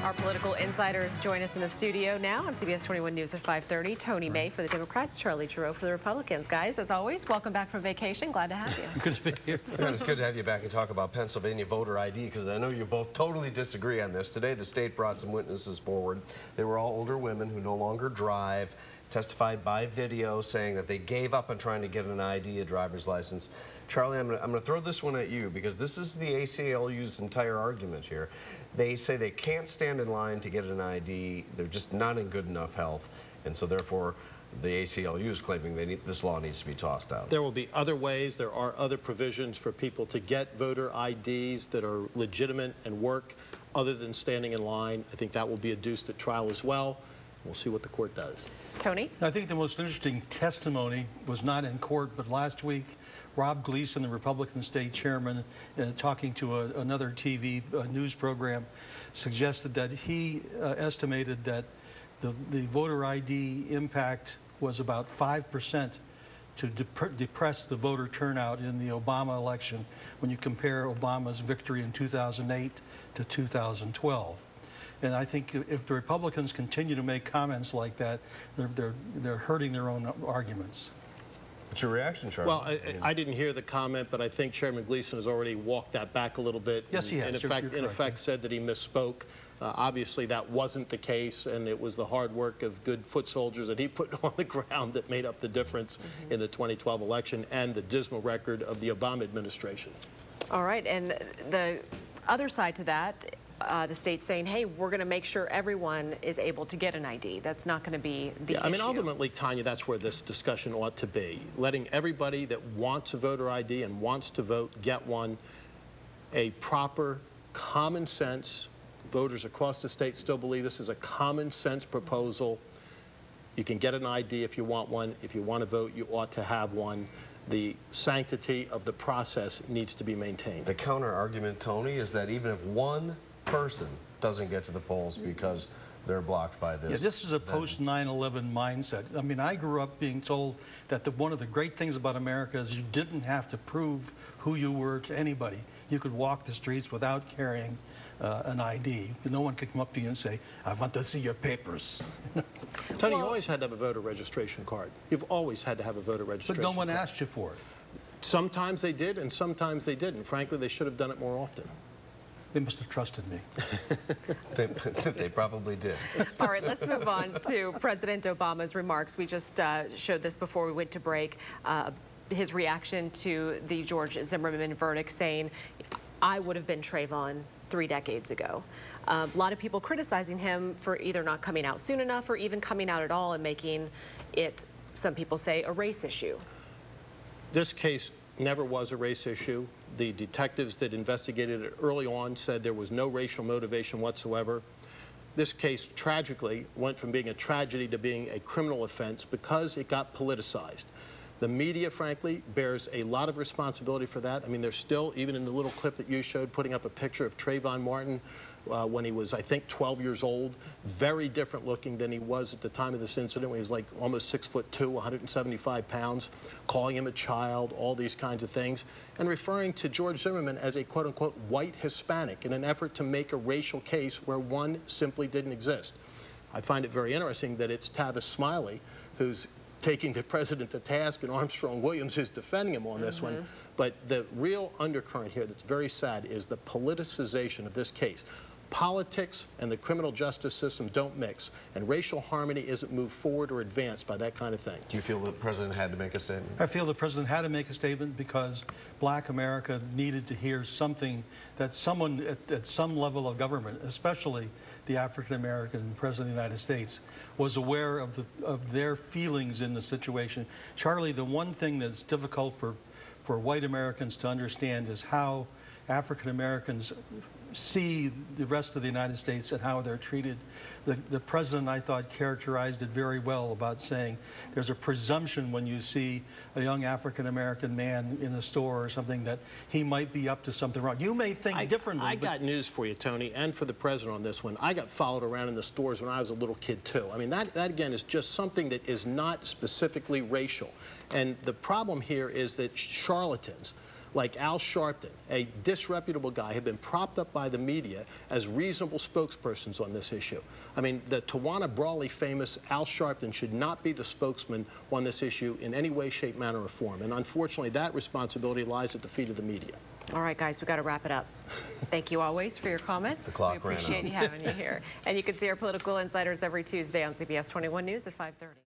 Our political insiders join us in the studio now on CBS 21 News at 5:30. Tony May for the Democrats, Charlie Giroux for the Republicans. Guys, as always, welcome back from vacation. Glad to have you. Good to be here. It's good to have you back and talk about Pennsylvania voter ID, because I know you both totally disagree on this. Today, the state brought some witnesses forward. They were all older women who no longer drive, testified by video saying that they gave up on trying to get an ID, a driver's license. Charlie, I'm going to throw this one at you, because this is the ACLU's entire argument here. They say they can't stand in line to get an ID. They're just not in good enough health, and so therefore the ACLU is claiming this law needs to be tossed out. There will be other ways. There are other provisions for people to get voter IDs that are legitimate and work other than standing in line. I think that will be adduced at trial as well. We'll see what the court does. Tony? I think the most interesting testimony was not in court, but last week, Rob Gleason, the Republican state chairman, talking to another TV news program, suggested that he estimated that the voter ID impact was about 5% to depress the voter turnout in the Obama election when you compare Obama's victory in 2008 to 2012. And I think if the Republicans continue to make comments like that, they're hurting their own arguments. What's your reaction, Charlie? Well, I didn't hear the comment, but I think Chairman Gleason has already walked that back a little bit. Yes, he has. In effect, said that he misspoke. Obviously, that wasn't the case, and it was the hard work of good foot soldiers that he put on the ground that made up the difference in the 2012 election and the dismal record of the Obama administration. All right, and the other side to that, the state's saying, hey, we're going to make sure everyone is able to get an ID. That's not going to be the issue. I mean, ultimately, Tanya, that's where this discussion ought to be. Letting everybody that wants a voter ID and wants to vote get one. A proper, common sense, voters across the state still believe this is a common sense proposal. You can get an ID if you want one. If you want to vote, you ought to have one. The sanctity of the process needs to be maintained. The counter argument, Tony, is that even if one person doesn't get to the polls because they're blocked by this. Yeah, this is a post-9/11 mindset. I mean, I grew up being told that one of the great things about America is you didn't have to prove who you were to anybody. You could walk the streets without carrying an ID. No one could come up to you and say, I want to see your papers. Tony, you always had to have a voter registration card. You've always had to have a voter registration card. But no one card. asked you for it. Sometimes they did, and sometimes they didn't. Frankly, they should have done it more often. They must have trusted me. They probably did. All right, let's move on to President Obama's remarks. We just showed this before we went to break. His reaction to the George Zimmerman verdict, saying, I would have been Trayvon 3 decades ago. A lot of people criticizing him for either not coming out soon enough or even coming out at all and making it, some people say, a race issue. This case never was a race issue. The detectives that investigated it early on said there was no racial motivation whatsoever. This case, tragically, went from being a tragedy to being a criminal offense because it got politicized. The media, frankly, bears a lot of responsibility for that. I mean, they're still, even in the little clip that you showed, putting up a picture of Trayvon Martin when he was, I think, 12 years old. Very different looking than he was at the time of this incident, when he was like almost 6'2", 175 pounds, calling him a child, all these kinds of things, and referring to George Zimmerman as a quote-unquote white Hispanic in an effort to make a racial case where one simply didn't exist. I find it very interesting that it's Tavis Smiley who's taking the president to task, and Armstrong Williams is defending him on this one. But the real undercurrent here that's very sad is the politicization of this case. Politics and the criminal justice system don't mix, and racial harmony isn't moved forward or advanced by that kind of thing. Do you feel the president had to make a statement? I feel the president had to make a statement because Black America needed to hear something that someone at some level of government, especially the African-American president of the United States, was aware of their feelings in the situation. Charlie, the one thing that's difficult for white Americans to understand is how African-Americans see the rest of the United States and how they're treated. The president, I thought, characterized it very well about saying there's a presumption when you see a young African-American man in the store or something that he might be up to something wrong. You may think differently. I got news for you, Tony, and for the president on this one. I got followed around in the stores when I was a little kid, too. I mean, that again, is just something that is not specifically racial. And the problem here is that charlatans like Al Sharpton, a disreputable guy, have been propped up by the media as reasonable spokespersons on this issue. I mean, the Tawana Brawley famous Al Sharpton should not be the spokesman on this issue in any way, shape, manner, or form. And unfortunately, that responsibility lies at the feet of the media. All right, guys, we've got to wrap it up. Thank you always for your comments. The clock we ran appreciate out. you having you here. And you can see our political insiders every Tuesday on CBS 21 News at 5:30.